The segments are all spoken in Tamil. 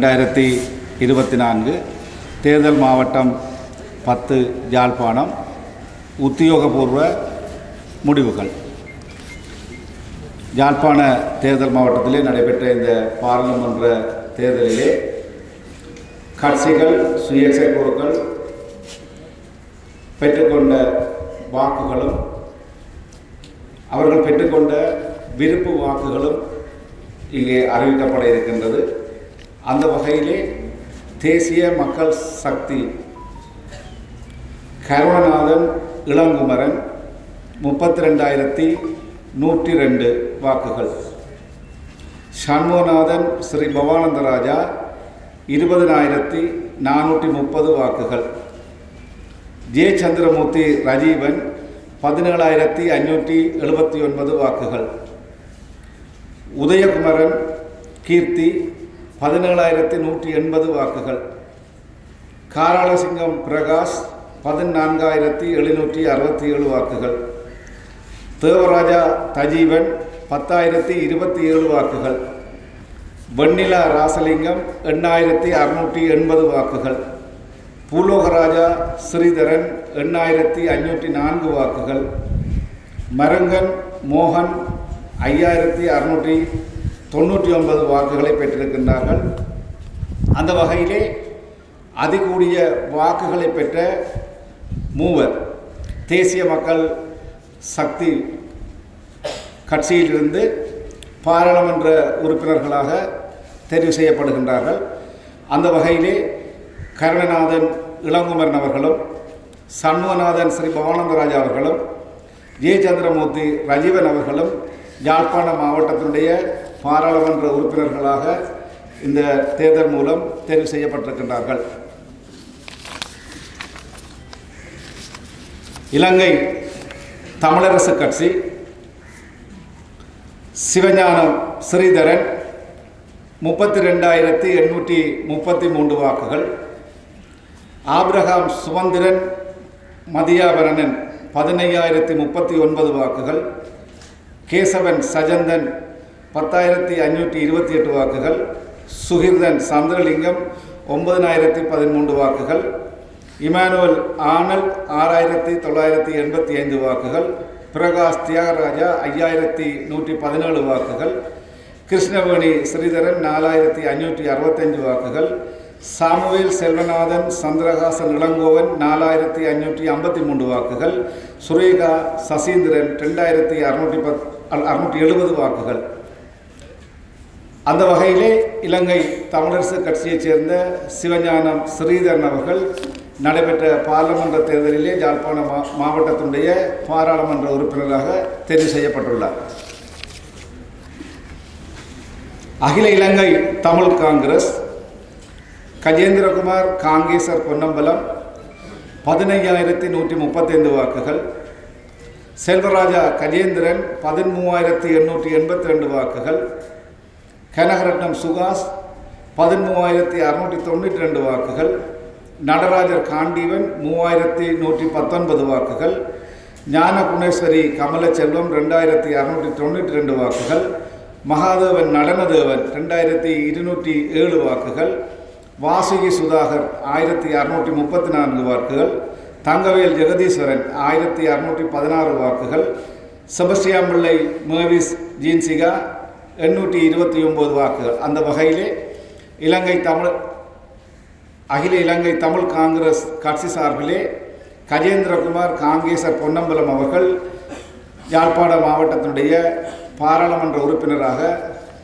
2024 தேர்தல் மாவட்டம் 10 யாழ்ப்பாணம் உத்தியோகபூர்வ முடிவுகள். யாழ்ப்பாண தேர்தல் மாவட்டத்திலே நடைபெற்ற இந்த பாராளுமன்ற தேர்தலிலே கட்சிகள் சுயேட்சை குழுக்கள் பெற்றுக்கொண்ட வாக்குகளும் அவர்கள் பெற்றுக்கொண்ட விருப்பு வாக்குகளும் இங்கே அறிவிக்கப்பட இருக்கின்றது. அந்த வகையிலே தேசிய மக்கள் சக்தி கருணநாதன் இளங்குமரன் 32,102 வாக்குகள், சண்முகநாதன் ஸ்ரீ பவானந்தராஜா 20,430 வாக்குகள், ஜே சந்திரமூர்த்தி ரஜீவன் 17,579 வாக்குகள், உதயகுமரன் கீர்த்தி 17,180 வாக்குகள், காராளசிங்கம் பிரகாஷ் 14,767 வாக்குகள், தேவராஜா தஜீவன் 10,027 வாக்குகள், வெண்ணிலா ராசலிங்கம் 8,680 வாக்குகள், பூலோகராஜா ஸ்ரீதரன் 8,504 வாக்குகள், மருங்கன் மோகன் 5,699 வாக்குகளை பெற்றிருக்கின்றார்கள். அந்த வகையிலே அதிகூடிய வாக்குகளை பெற்ற மூவர் தேசிய மக்கள் சக்தி கட்சியிலிருந்து பாராளுமன்ற உறுப்பினர்களாக தெரிவு செய்யப்படுகின்றார்கள். அந்த வகையிலே கருணநாதன் இளங்குமரன் அவர்களும், சண்முகநாதன் ஸ்ரீ பவானந்தராஜா அவர்களும், ஜே சந்திரமூர்த்தி ரஜீவன் அவர்களும் யாழ்ப்பாண மாவட்டத்தினுடைய பாராளுமன்ற உறுப்பினர்களாக இந்த தேர்தல் மூலம் தெரிவு செய்யப்பட்டிருக்கின்றார்கள். இலங்கை தமிழரசு கட்சி சிவஞானம் ஸ்ரீதரன் 32,833 வாக்குகள், ஆபிரகாம் சுமந்திரன் மதியாபரணன் 15,039 வாக்குகள், கேசவன் சஜந்தன் 10,528 வாக்குகள், சுகிர்தன் சந்திரலிங்கம் 9,013 வாக்குகள், இமானுவல் ஆனல் 6,985 வாக்குகள், பிரகாஷ் தியாகராஜா 5,117 வாக்குகள், கிருஷ்ணவேணி ஸ்ரீதரன் 4,565 வாக்குகள், சாமுவேல் செல்வநாதன் சந்திரகாசன் இளங்கோவன் 4,553 வாக்குகள், சுரேகா சசீந்திரன் 2,670 வாக்குகள். அந்த வகையிலே இலங்கை தமிழரசு கட்சியைச் சேர்ந்த சிவஞானம் ஸ்ரீதரன் அவர்கள் நடைபெற்ற பாராளுமன்ற தேர்தலிலே யாழ்ப்பாண மாவட்டத்தினுடைய பாராளுமன்ற உறுப்பினராக தெரிவு செய்யப்பட்டுள்ளார். அகில இலங்கை தமிழ் காங்கிரஸ் கஜேந்திரகுமார் காங்கேசர் பொன்னம்பலம் 15,135 வாக்குகள், செல்வராஜா கஜேந்திரன் 13,882 வாக்குகள், கனகரட்னம் சுகாஸ் 13,692 வாக்குகள், நடராஜர் காண்டீவன் 3,119 வாக்குகள், ஞானகுணேஸ்வரி கமலச்செல்வம் 2,692 வாக்குகள், மகாதேவன் நடனதேவன் 2,207 வாக்குகள், வாசுகி சுதாகர் 1,634 வாக்குகள், தங்கவேல் ஜெகதீஸ்வரன் 1,616 வாக்குகள், செபஸ்டியான் பிள்ளை மேவிஸ் ஜீன்சிகா 829 வாக்குகள். அந்த வகையிலே அகில இலங்கை தமிழ் காங்கிரஸ் கட்சி சார்பிலே கஜேந்திரகுமார் காங்கேசர் பொன்னம்பலம் அவர்கள் யாழ்ப்பாண மாவட்டத்தினுடைய பாராளுமன்ற உறுப்பினராக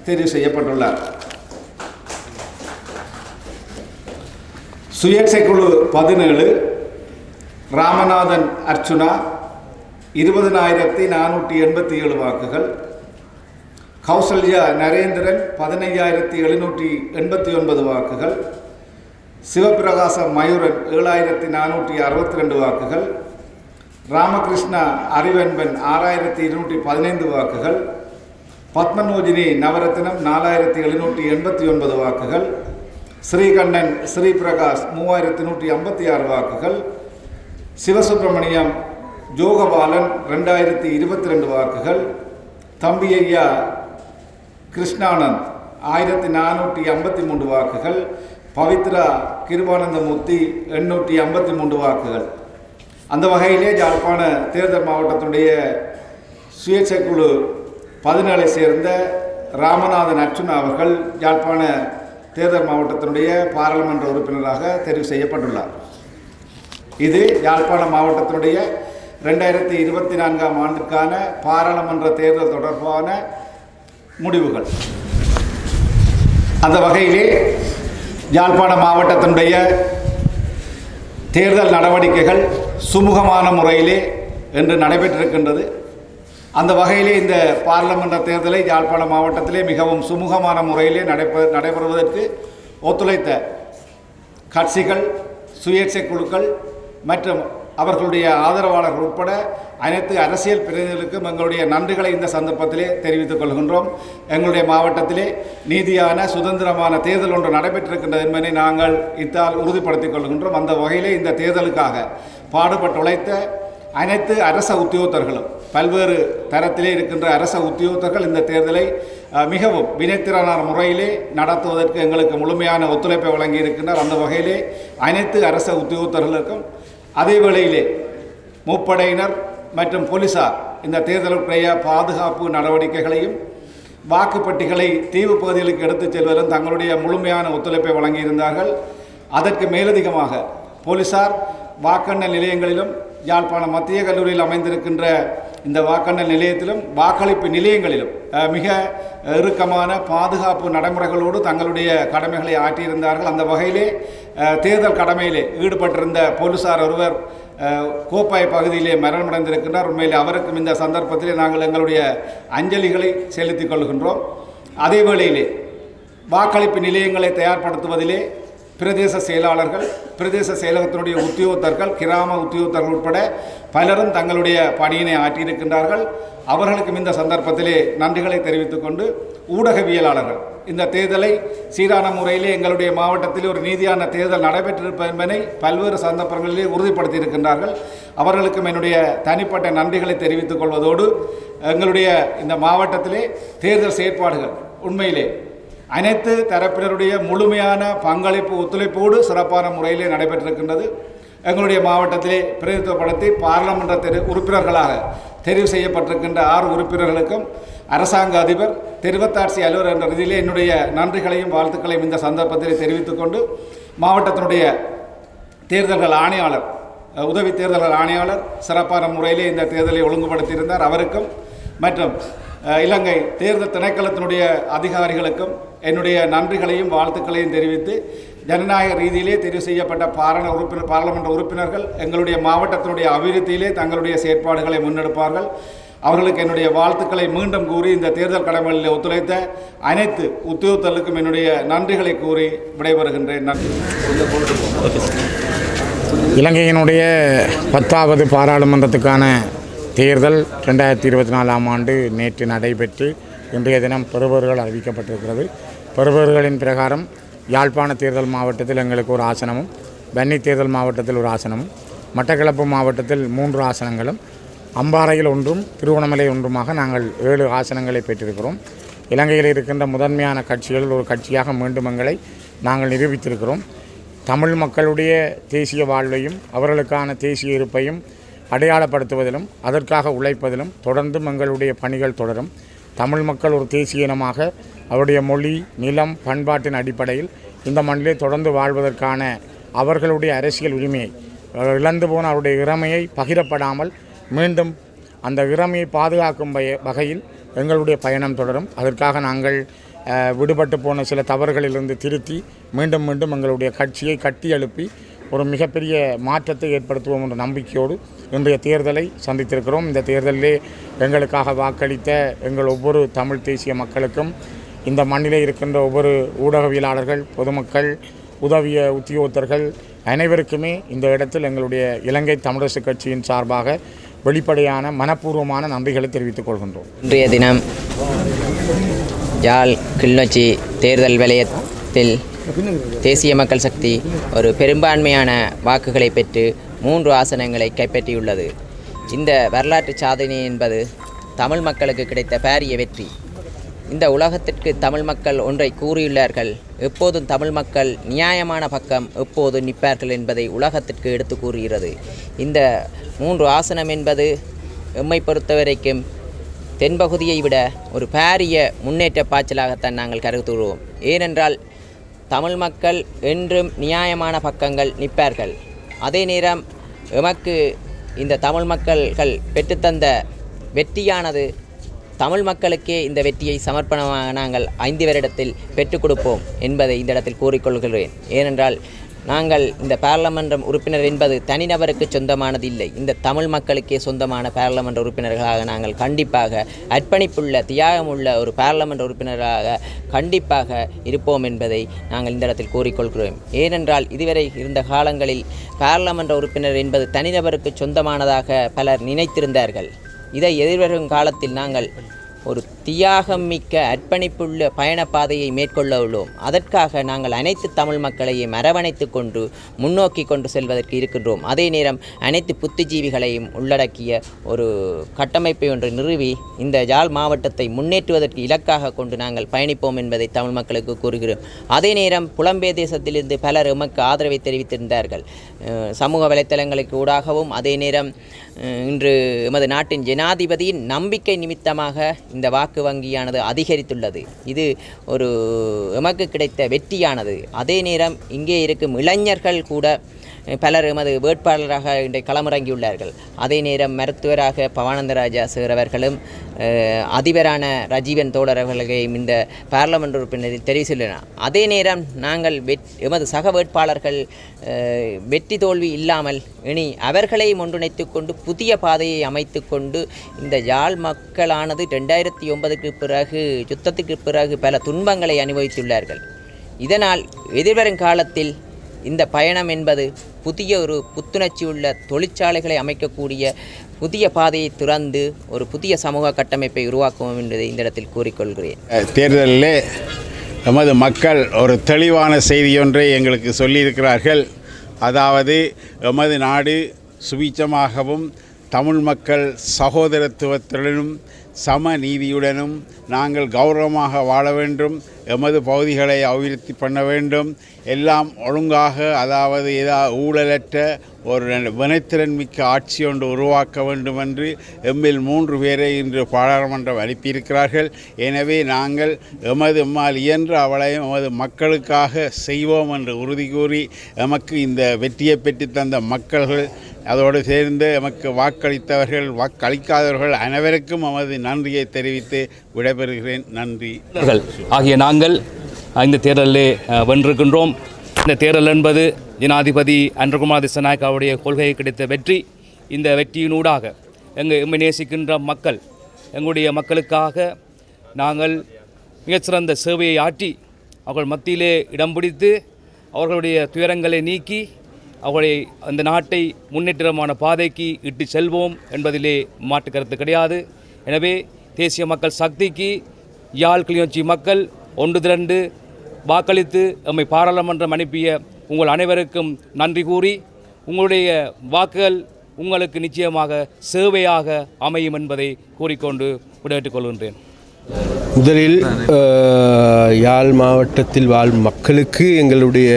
தெரிவு செய்யப்பட்டுள்ளார். சுயேட்சை குழு 17 ராமநாதன் அர்ச்சுனா 20,487 வாக்குகள், கௌசல்யா நரேந்திரன் 15,789 வாக்குகள், சிவபிரகாச மயூரன் 7,462 வாக்குகள், ராமகிருஷ்ணா அறிவன்பன் 6,215 வாக்குகள், பத்மநோஜினி நவரத்னம் 4,789 வாக்குகள், ஸ்ரீகண்ணன் ஸ்ரீபிரகாஷ் 3,156 வாக்குகள், சிவசுப்பிரமணியம் ஜோகபாலன் 2,022 வாக்குகள், தம்பி ஐயா கிருஷ்ணானந்த் 1453 வாக்குகள், பவித்ரா கிருபானந்தமூர்த்தி 853 வாக்குகள். அந்த வகையிலே யாழ்ப்பாண தேர்தல் மாவட்டத்தினுடைய சுயேட்சை குழு 17 சேர்ந்த ராமநாதன் அர்ச்சுனா அவர்கள் யாழ்ப்பாண தேர்தல் மாவட்டத்தினுடைய பாராளுமன்ற உறுப்பினராக தெரிவு செய்யப்பட்டுள்ளார். இது யாழ்ப்பாண மாவட்டத்தினுடைய 2024ஆம் ஆண்டுக்கான பாராளுமன்ற தேர்தல் தொடர்பான முடிவுகள். அந்த வகையிலே யாழ்ப்பாண மாவட்டத்தினுடைய தேர்தல் நடவடிக்கைகள் சுமூகமான முறையிலே இன்று நடைபெற்றிருக்கின்றது. அந்த வகையிலே இந்த பாராளுமன்ற தேர்தலை யாழ்ப்பாண மாவட்டத்திலே மிகவும் சுமூகமான முறையிலே நடைபெறுவதற்கு ஒத்துழைத்த கட்சிகள், சுயேட்சை குழுக்கள் மற்றும் அவர்களுடைய ஆதரவாளர்கள் உட்பட அனைத்து அரசியல் பிரதிநிதிகளுக்கும் எங்களுடைய நன்றிகளை இந்த சந்தர்ப்பத்திலே தெரிவித்துக் கொள்கின்றோம். எங்களுடைய மாவட்டத்திலே நீதியான சுதந்திரமான தேர்தல் ஒன்று நடைபெற்றிருக்கின்றது என்பதை நாங்கள் இத்தால் உறுதிப்படுத்திக் கொள்கின்றோம். அந்த வகையிலே இந்த தேர்தலுக்காக பாடுபட்டு உழைத்த அனைத்து அரச உத்தியோகத்தர்களும், பல்வேறு தரத்திலே இருக்கின்ற அரச உத்தியோகத்தர்கள் இந்த தேர்தலை மிகவும் வினைத்திறனான முறையிலே நடத்துவதற்கு எங்களுக்கு முழுமையான ஒத்துழைப்பை வழங்கி இருக்கின்றார். அந்த வகையிலே அனைத்து அரச உத்தியோகத்தர்களுக்கும், அதே வேளையிலே முப்படையினர் மற்றும் போலீசார் இந்த தேர்தலுடைய பாதுகாப்பு நடவடிக்கைகளையும் வாக்குப்பட்டிகளை தீவு பகுதிகளுக்கு எடுத்துச் செல்வதிலும் தங்களுடைய முழுமையான ஒத்துழைப்பை வழங்கியிருந்தார்கள். அதற்கு மேலதிகமாக போலீசார் வாக்கெண்ணல் நிலையங்களிலும், யாழ்ப்பாணம் மத்திய கல்லூரியில் அமைந்திருக்கின்ற இந்த வாக்கெண்ணல் நிலையத்திலும் வாக்களிப்பு நிலையங்களிலும் மிக இறுக்கமான பாதுகாப்பு நடைமுறைகளோடு தங்களுடைய கடமைகளை ஆற்றியிருந்தார்கள். அந்த வகையிலே தேர்தல் கடமையிலே ஈடுபட்டிருந்த போலீசார் ஒருவர் கோப்பாய் பகுதியிலே மரணமடைந்திருக்கின்றார். உண்மையிலே அவருக்கும் இந்த சந்தர்ப்பத்திலே நாங்கள் எங்களுடைய அஞ்சலிகளை செலுத்திக் கொள்கின்றோம். அதே வேளையிலே வாக்களிப்பு நிலையங்களை தயார்படுத்துவதிலே பிரதேச செயலாளர்கள், பிரதேச செயலகத்தினுடைய உத்தியோகத்தர்கள், கிராம உத்தியோகத்தர்கள் உட்பட பலரும் தங்களுடைய பணியினை ஆற்றியிருக்கின்றார்கள். அவர்களுக்கும் இந்த சந்தர்ப்பத்திலே நன்றிகளை தெரிவித்துக் கொண்டு, ஊடகவியலாளர்கள் இந்த தேர்தலை சீரான முறையிலே எங்களுடைய மாவட்டத்தில் ஒரு நீதியான தேர்தல் நடைபெற்றிருப்பது என்பதை பல்வேறு சந்தர்ப்பங்களிலே உறுதிப்படுத்தியிருக்கின்றார்கள். அவர்களுக்கும் என்னுடைய தனிப்பட்ட நன்றிகளை தெரிவித்துக் கொள்வதோடு, எங்களுடைய இந்த மாவட்டத்திலே தேர்தல் செயற்பாடுகள் உண்மையிலே அனைத்து தரப்பினருடைய முழுமையான பங்களிப்பு ஒத்துழைப்போடு சிறப்பான முறையிலே நடைபெற்றிருக்கின்றது. எங்களுடைய மாவட்டத்திலே பிரதிநிதித்துவப்படுத்தி பாராளுமன்ற உறுப்பினர்களாக தெரிவு செய்யப்பட்டிருக்கின்ற 6 உறுப்பினர்களுக்கும் அரசாங்க அதிபர், தெரிவத்தாட்சி அலுவலர் என்ற ரீதியிலே என்னுடைய நன்றிகளையும் வாழ்த்துக்களையும் இந்த சந்தர்ப்பத்திலே தெரிவித்துக் கொண்டு, மாவட்டத்தினுடைய தேர்தல்கள் ஆணையாளர், உதவி தேர்தல்கள் ஆணையாளர் சிறப்பான முறையிலே இந்த தேர்தலை ஒழுங்குபடுத்தியிருந்தார். அவருக்கும் மற்றும் இலங்கை தேர்தல் திணைக்களத்தினுடைய அதிகாரிகளுக்கும் என்னுடைய நன்றிகளையும் வாழ்த்துக்களையும் தெரிவித்து, ஜனநாயக ரீதியிலே தெரிவு செய்யப்பட்ட பாராளுமன்ற உறுப்பினர்கள் எங்களுடைய மாவட்டத்தினுடைய அபிவிருத்தியிலே தங்களுடைய செயற்பாடுகளை முன்னெடுப்பார்கள். அவர்களுக்கு என்னுடைய வாழ்த்துக்களை மீண்டும் கூறி, இந்த தேர்தல் கடமைகளில் ஒத்துழைத்த அனைத்து உத்தியோகத்தர்களுக்கும் என்னுடைய நன்றிகளை கூறி விடைபெறுகின்றேன். நன்றி. இலங்கையினுடைய 10வது பாராளுமன்றத்துக்கான தேர்தல் 2024ஆம் ஆண்டு நேற்று நடைபெற்று இன்றைய தினம் பெறுபவர்கள் அறிவிக்கப்பட்டிருக்கிறது. பெறுபவர்களின் பிரகாரம் யாழ்ப்பாண தேர்தல் மாவட்டத்தில் எங்களுக்கு ஒரு ஆசனமும், வன்னி தேர்தல் மாவட்டத்தில் ஒரு ஆசனமும், மட்டக்களப்பு மாவட்டத்தில் 3 ஆசனங்களும், அம்பாறையில் ஒன்றும், திருவண்ணாமலை ஒன்றுமாக நாங்கள் 7 ஆசனங்களை பெற்றிருக்கிறோம். இலங்கையில் இருக்கின்ற முதன்மையான கட்சிகளில் ஒரு கட்சியாக மீண்டும் எங்களை நாங்கள் நிரூபித்திருக்கிறோம். தமிழ் மக்களுடைய தேசிய வாழ்வையும் அவர்களுக்கான தேசிய இருப்பையும் அடையாளப்படுத்துவதிலும் அதற்காக உழைப்பதிலும் தொடர்ந்தும் எங்களுடைய பணிகள் தொடரும். தமிழ் மக்கள் ஒரு தேசிய இனமாக அவருடைய மொழி, நிலம், பண்பாட்டின் அடிப்படையில் இந்த மண்ணிலே தொடர்ந்து வாழ்வதற்கான அவர்களுடைய அரசியல் உரிமையை, இழந்து போன அவருடைய இறமையை பகிரப்படாமல் மீண்டும் அந்த இறமையை பாதுகாக்கும் வகையில் எங்களுடைய பயணம் தொடரும். அதற்காக நாங்கள் விடுபட்டு போன சில தவறுகளிலிருந்து திருத்தி மீண்டும் மீண்டும் எங்களுடைய கட்சியை கட்டி எழுப்பி ஒரு மிகப்பெரிய மாற்றத்தை ஏற்படுத்துவோம் என்ற நம்பிக்கையோடு இன்றைய தேர்தலை சந்தித்திருக்கிறோம். இந்த தேர்தலிலே எங்களுக்காக வாக்களித்த எங்கள் ஒவ்வொரு தமிழ் தேசிய மக்களுக்கும், இந்த மண்ணிலே இருக்கின்ற ஒவ்வொரு ஊடகவியலாளர்கள், பொதுமக்கள், உதவிய உத்தியோகத்தர்கள் அனைவருக்குமே இந்த இடத்தில் எங்களுடைய இலங்கை தமிழரசு கட்சியின் சார்பாக வெளிப்படையான மனப்பூர்வமான நன்றிகளை தெரிவித்துக் கொள்கின்றோம். இன்றைய தினம் யாழ் கிளிநொச்சி தேர்தல் வலயத்தில் தேசிய மக்கள் சக்தி ஒரு பெரும்பான்மையான வாக்குகளை பெற்று 3 ஆசனங்களை கைப்பற்றியுள்ளது. இந்த வரலாற்று சாதனை என்பது தமிழ் மக்களுக்கு கிடைத்த பாரிய வெற்றி. இந்த உலகத்திற்கு தமிழ் மக்கள் ஒன்றை கூறியுள்ளார்கள், எப்போதும் தமிழ் மக்கள் நியாயமான பக்கம் எப்போது நிற்பார்கள் என்பதை உலகத்திற்கு எடுத்து கூறுகிறது. இந்த 3 ஆசனம் என்பது எம்மை பொறுத்தவரைக்கும் தென்பகுதியை விட ஒரு பாரிய முன்னேற்ற பாய்ச்சலாகத்தான் நாங்கள் கருதுகிறோம். ஏனென்றால் தமிழ் மக்கள் என்றும் நியாயமான பக்கங்கள் நிற்பார்கள். அதே நேரம் எமக்கு இந்த தமிழ் மக்கள்கள் பெற்றுத்தந்த வெற்றியானது தமிழ் மக்களுக்கே இந்த வெற்றியை சமர்ப்பணமாக நாங்கள் 5 வருடத்தில் பெற்றுக் கொடுப்போம் என்பதை இந்த இடத்தில் கூறிக்கொள்கிறேன். ஏனென்றால் நாங்கள் இந்த பாராளுமன்றம் உறுப்பினர் என்பது தனிநபருக்கு சொந்தமானது இல்லை, இந்த தமிழ் மக்களுக்கே சொந்தமான பாராளுமன்ற உறுப்பினர்களாக நாங்கள் கண்டிப்பாக அர்ப்பணிப்புள்ள தியாகமுள்ள ஒரு பாராளுமன்ற உறுப்பினராக கண்டிப்பாக இருப்போம் என்பதை நாங்கள் இந்த இடத்தில் கூறிக்கொள்கிறோம். ஏனென்றால் இதுவரை இருந்த காலங்களில் பாராளுமன்ற உறுப்பினர் என்பது தனிநபருக்கு சொந்தமானதாக பலர் நினைத்திருந்தார்கள். இதை எதிர்வரும் காலத்தில் நாங்கள் ஒரு தியாகம் மிக்க அர்ப்பணிப்புள்ள பயணப்பாதையை மேற்கொள்ள உள்ளோம். அதற்காக நாங்கள் அனைத்து தமிழ் மக்களையும் அரவணைத்து கொண்டு முன்னோக்கி கொண்டு செல்வதற்கு இருக்கின்றோம். அதே நேரம் அனைத்து புத்திஜீவிகளையும் உள்ளடக்கிய ஒரு கட்டமைப்பை ஒன்று நிறுவி இந்த யாழ் மாவட்டத்தை முன்னேற்றுவதற்கு இலக்காக கொண்டு நாங்கள் பயணிப்போம் என்பதை தமிழ் மக்களுக்கு கூறுகிறோம். அதே நேரம் புலம்பெயர் தேசத்திலிருந்து பலர் எமக்கு ஆதரவை தெரிவித்திருந்தார்கள், சமூக வலைத்தளங்களுக்கு ஊடாகவும். அதே நேரம் இன்று எமது நாட்டின் ஜனாதிபதியின் நம்பிக்கை நிமித்தமாக இந்த வாக்கு வங்கியானது அதிகரித்துள்ளது. இது ஒரு எமக்கு கிடைத்த வெற்றியானது. அதே நேரம் இங்கே இருக்கும் இளைஞர்கள் கூட பலர் எமது வேட்பாளராக இன்றைய களமிறங்கியுள்ளார்கள். அதே நேரம் மருத்துவராக பவானந்தராஜா சார் அவர்களும் அதிபரான ரஜீவன் தோழர் அவர்களையும் இந்த பாராளுமன்ற உறுப்பினரில் தெரிவு செய்துள்ளனர். அதே நேரம் நாங்கள் எமது சக வேட்பாளர்கள் வெற்றி தோல்வி இல்லாமல் இனி அவர்களையும் ஒன்றிணைத்து கொண்டு புதிய பாதையை அமைத்து கொண்டு இந்த யாழ் மக்களானது 2009க்கு பிறகு யுத்தத்துக்கு பிறகு பல துன்பங்களை அனுபவித்துள்ளார்கள். இதனால் எதிர்வரும் காலத்தில் இந்த பயணம் என்பது புதிய ஒரு புத்துணர்ச்சியுள்ள தொழிற்சாலைகளை அமைக்கக்கூடிய புதிய பாதையை திறந்து ஒரு புதிய சமூக கட்டமைப்பை உருவாக்குவோம் என்பதை இந்த இடத்தில் கூறிக்கொள்கிறேன். தேர்தலிலே நமது மக்கள் ஒரு தெளிவான செய்தியொன்றை எங்களுக்கு சொல்லியிருக்கிறார்கள். அதாவது எமது நாடு சுபீட்சமாகவும் தமிழ் மக்கள் சகோதரத்துவத்துடனும் சம நீதியுடனும் நாங்கள் கௌரவமாக வாழ வேண்டும், எமது பகுதிகளை அபிவிருத்தி பண்ண வேண்டும், எல்லாம் ஒழுங்காக, அதாவது ஊழலற்ற ஒரு வினைத்திறன் மிக்க ஆட்சி ஒன்று உருவாக்க வேண்டும் என்று எம்மில் 3 பேரை இன்று பாராளுமன்றம் அனுப்பியிருக்கிறார்கள். எனவே நாங்கள் எம்மால் இயன்ற அவளையும் எமது மக்களுக்காக செய்வோம் என்று உறுதி கூறி எமக்கு இந்த வெற்றியை பெற்று தந்த மக்கள்கள், அதோடு சேர்ந்து எமக்கு வாக்களித்தவர்கள், வாக்களிக்காதவர்கள் அனைவருக்கும் எமது நன்றியை தெரிவித்து விடைபெறுகிறேன். நன்றி. ஆகிய நாங்கள் இந்த தேர்தலிலே வென்றிருக்கின்றோம். இந்த தேர்தல் என்பது ஜனாதிபதி அன்றகுமார் திசாநாயக்காவுடைய கொள்கையை கிடைத்த வெற்றி. இந்த வெற்றியினூடாக எம்மை நேசிக்கின்ற மக்கள், எங்களுடைய மக்களுக்காக நாங்கள் மிகச்சிறந்த சேவையை ஆற்றி அவர்கள் மத்தியிலே இடம் பிடித்து அவர்களுடைய துயரங்களை நீக்கி அவர்களை அந்த நாட்டை முன்னேற்றமான பாதைக்கு இட்டு செல்வோம் என்பதிலே மாற்று கருத்து கிடையாது. எனவே தேசிய மக்கள் சக்திக்கு யாழ் கிளிநொச்சி மக்கள் ஒன்று திரண்டு வாக்களித்து எம்மை பாராளுமன்றம் அனுப்பிய உங்கள் அனைவருக்கும் நன்றி கூறி உங்களுடைய வாக்குகள் உங்களுக்கு நிச்சயமாக சேவையாக அமையும் என்பதை கூறிக்கொண்டு விடைபெற்றுக் கொள்கின்றேன். முதலில் யாழ் மாவட்டத்தில் வாழும் மக்களுக்கு எங்களுடைய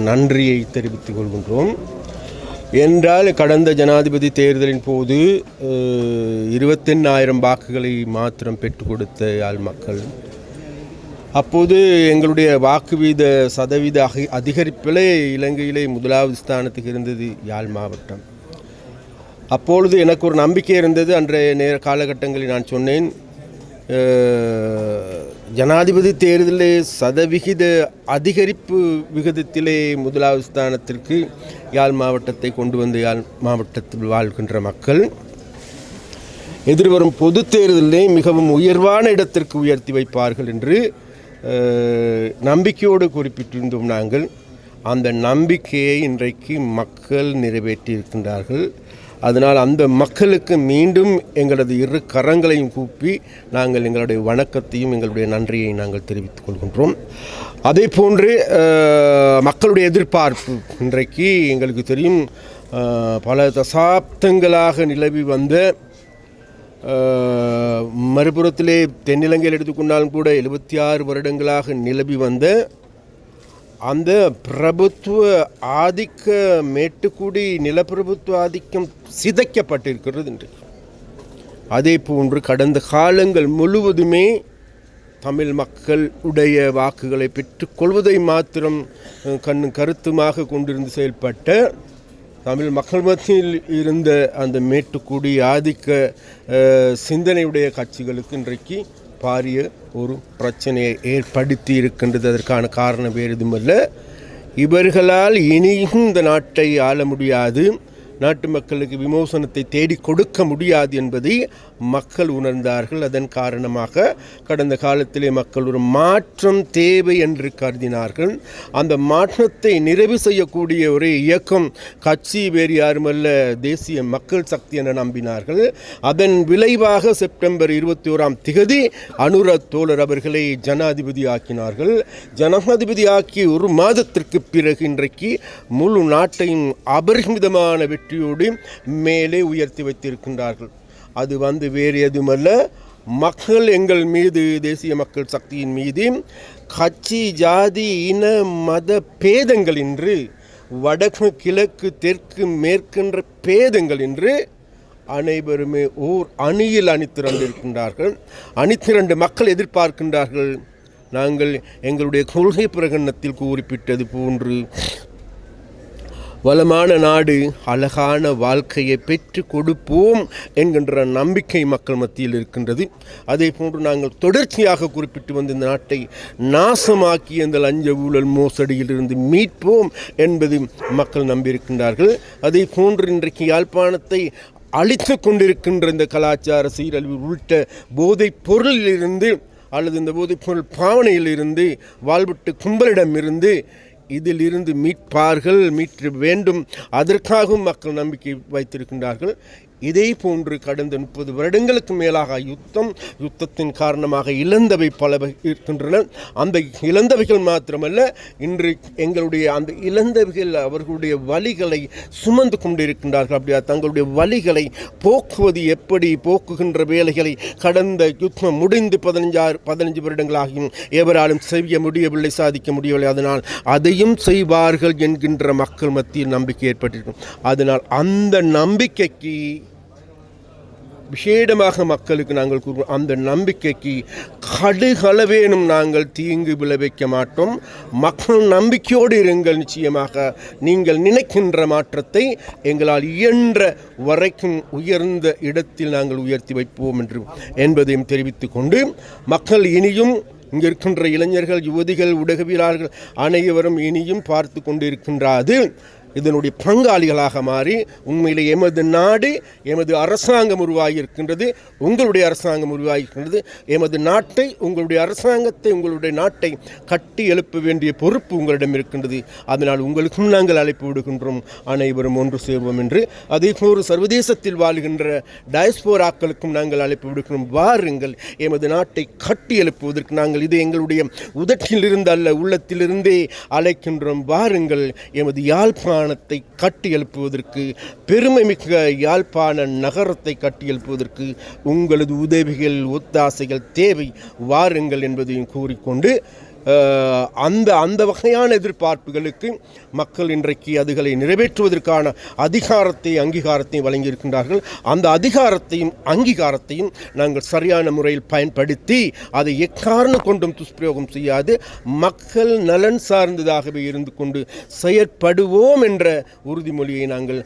நன்றியை தெரிவித்துக் கொள்கின்றோம். என்றால் கடந்த ஜனாதிபதி தேர்தலின் போது 28,000 வாக்குகளை மாத்திரம் பெற்றுக் கொடுத்த யாழ் மக்கள், அப்போது எங்களுடைய வாக்கு வீத சதவீத அதிகரிப்பிலே இலங்கையிலே முதலாவது ஸ்தானத்துக்கு இருந்தது யாழ் மாவட்டம். அப்பொழுது எனக்கு ஒரு நம்பிக்கை இருந்தது. அன்றைய காலகட்டங்களில் நான் சொன்னேன், ஜனாதிபதி தேர்தலிலே சதவிகித அதிகரிப்பு விகிதத்திலே முதலாவது ஸ்தானத்திற்கு யாழ் மாவட்டத்தை கொண்டு வந்து யாழ் மாவட்டத்தில் வாழ்கின்ற மக்கள் எதிர்வரும் பொது தேர்தலிலே மிகவும் உயர்வான இடத்திற்கு உயர்த்தி வைப்பார்கள் என்று நம்பிக்கையோடு குறிப்பிட்டிருந்தோம். நாங்கள் அந்த நம்பிக்கையை இன்றைக்கு மக்கள் நிறைவேற்றியிருக்கின்றார்கள். அதனால் அந்த மக்களுக்கு மீண்டும் எங்களது 2 கரங்களையும் கூப்பி நாங்கள் எங்களுடைய வணக்கத்தையும் எங்களுடைய நன்றியை நாங்கள் தெரிவித்துக் கொள்கின்றோம். அதே போன்று மக்களுடைய எதிர்பார்ப்பு இன்றைக்கு எங்களுக்கு தெரியும், பல தசாப்தங்களாக நிலவி வந்த மறுபுறத்திலே தென்னிலங்கையில் எடுத்துக்கொண்டாலும் கூட 76 வருடங்களாக நிலவி வந்த அந்த பிரபுத்துவ ஆதிக்க மேட்டுக்குடி நிலப்பிரபுத்துவ ஆதிக்கம் சிதைக்கப்பட்டிருக்கிறது என்று. அதே போன்று கடந்த காலங்கள் முழுவதுமே தமிழ் மக்கள் உடைய வாக்குகளை பெற்றுக்கொள்வதை மாத்திரம் கருத்துமாக கொண்டிருந்து செயல்பட்ட தமிழ் மக்கள் மத்தியில் இருந்த அந்த மேட்டுக்குடி ஆதிக்க சிந்தனையுடைய கட்சிகளுக்கு இன்றைக்கு பாரிய ஒரு பிரச்சனையை ஏற்படுத்தி இருக்கின்றது. அதற்கான காரணம் வேறு எதுவுமல்ல, இவர்களால் இனியும் இந்த நாட்டை ஆள முடியாது, நாட்டு மக்களுக்கு விமோசனத்தை தேடி கொடுக்க முடியாது என்பதை மக்கள் உணர்ந்தார்கள். அதன் காரணமாக கடந்த காலத்திலே மக்கள் ஒரு மாற்றம் தேவை என்று கருதினார்கள். அந்த மாற்றத்தை நிறைவு செய்யக்கூடிய ஒரு இயக்கம் கட்சி வேறு யாருமல்ல, தேசிய மக்கள் சக்தி என நம்பினார்கள். அதன் விளைவாக செப்டம்பர் 21 அனுர தோழர் அவர்களை ஜனாதிபதி ஆக்கினார்கள். ஜனாதிபதி ஆக்கி ஒரு மாதத்திற்கு பிறகு இன்றைக்கு முழு நாட்டையும் அபரிமிதமான வெற்றியோடு மேலே உயர்த்தி வைத்திருக்கின்றார்கள். அது வேறு எதுவுமல்ல, மக்கள் எங்கள் மீது, தேசிய மக்கள் சக்தியின் மீது கட்சி ஜாதி இன மத பேதங்கள் இன்று, வடக்கு கிழக்கு தெற்கு மேற்கென்ற பேதங்கள் இன்று அனைவருமே ஓர் அணியில் அணிதிரண்டிருக்கின்றார்கள். அணிதிரண்டு மக்கள் எதிர்பார்க்கின்றார்கள். நாங்கள் எங்களுடைய கொள்கை பிரகடனத்தில் குறிப்பிட்டது போன்று வளமான நாடு, அழகான வாழ்க்கையை பெற்று கொடுப்போம் என்கின்ற நம்பிக்கை மக்கள் மத்தியில் இருக்கின்றது. அதே போன்று நாங்கள் தொடர்ச்சியாக குறிப்பிட்டு வந்த இந்த நாட்டை நாசமாக்கி இந்த லஞ்ச ஊழல் மோசடியிலிருந்து மீட்போம் என்பது மக்கள் நம்பியிருக்கின்றார்கள். அதே போன்று இன்றைக்கு யாழ்ப்பாணத்தை அழித்து கொண்டிருக்கின்ற இந்த கலாச்சார சீரழிவு உள்ளிட்ட போதைப் பொருளிலிருந்து அல்லது இந்த போதைப் பொருள் பாவனையிலிருந்து வாழ்விட்டு கும்பலிடமிருந்து இதிலிருந்து மீட்பார்கள், மீட்க வேண்டும். அதற்காகவும் மக்கள் நம்பிக்கை வைத்திருக்கின்றார்கள். இதே போன்று கடந்த 30 வருடங்களுக்கு மேலாக யுத்தத்தின் காரணமாக இழந்தவை பல இருக்கின்றன. அந்த இழந்தவைகள் மாத்திரமல்ல, இன்று எங்களுடைய அந்த இழந்தவைகள் அவர்களுடைய வலிகளை சுமந்து கொண்டிருக்கின்றார்கள். அப்படியா தங்களுடைய வலிகளை போக்குவது எப்படி, போக்குகின்ற வேலைகளை கடந்த யுத்தம் முடிந்து 15 வருடங்களாகியும் எவராலும் செய்ய முடியவில்லை, சாதிக்க முடியவில்லை. அதனால் அதையும் செய்வார்கள் என்கின்ற மக்கள் மத்தியில் நம்பிக்கை ஏற்பட்டிருக்கும். அதனால் அந்த நம்பிக்கைக்கு விசேடமாக மக்களுக்கு நாங்கள் கூறுவோம், அந்த நம்பிக்கைக்கு கடுகளவேனும் நாங்கள் தீங்கு விளைவிக்க மாட்டோம். மக்கள் நம்பிக்கையோடு இருங்கள். நிச்சயமாக நீங்கள் நினைக்கின்ற மாற்றத்தை எங்களால் இயன்ற வரைக்கும் உயர்ந்த இடத்தில் நாங்கள் உயர்த்தி வைப்போம் என்பதையும் தெரிவித்துக் கொண்டு, மக்கள் இனியும் இங்கே இருக்கின்ற இளைஞர்கள், யுவதிகள், ஊடகவியலாளர்கள் அனைவரும் இனியும் பார்த்து கொண்டிருக்கின்றது இதனுடைய பங்காளிகளாக மாறி உண்மையிலே எமது நாடு, எமது அரசாங்கம் உருவாகி இருக்கின்றது, உங்களுடைய அரசாங்கம் உருவாகி இருக்கின்றது. எமது நாட்டை, உங்களுடைய அரசாங்கத்தை, உங்களுடைய நாட்டை கட்டி எழுப்ப வேண்டிய பொறுப்பு உங்களிடம் இருக்கின்றது. அதனால் உங்களுக்கும் நாங்கள் அழைப்பு விடுகின்றோம், அனைவரும் ஒன்று சேர்வோம் என்று. அதே போன்று சர்வதேசத்தில் வாழ்கின்ற டயஸ்போராக்களுக்கும் நாங்கள் அழைப்பு விடுகின்றோம். வாருங்கள், எமது நாட்டை கட்டி எழுப்புவதற்கு நாங்கள் இது எங்களுடைய உதட்டிலிருந்து அல்ல, உள்ளத்திலிருந்தே அழைக்கின்றோம். வாருங்கள், எமது யாழ்ப்பாணத்தை கட்டி எழுப்புவதற்கு, பெருமை மிக்க யாழ்ப்பாண நகரத்தை கட்டி எழுப்புவதற்கு உங்களது உதவிகள், ஒத்தாசைகள் தேவை. வாருங்கள் என்பதையும் கூறிக்கொண்டு, அந்த வகையான எதிர்பார்ப்புகளுக்கு மக்கள் இன்றைக்கு அதுகளை நிறைவேற்றுவதற்கான அதிகாரத்தை, அங்கீகாரத்தையும் வழங்கியிருக்கின்றார்கள். அந்த அதிகாரத்தையும் அங்கீகாரத்தையும் நாங்கள் சரியான முறையில் பயன்படுத்தி அதை எக்காரணம் கொண்டும் துஷ்பிரயோகம் செய்யாது மக்கள் நலன் சார்ந்ததாகவே இருந்து கொண்டு செயற்படுவோம் என்ற உறுதிமொழியை நாங்கள்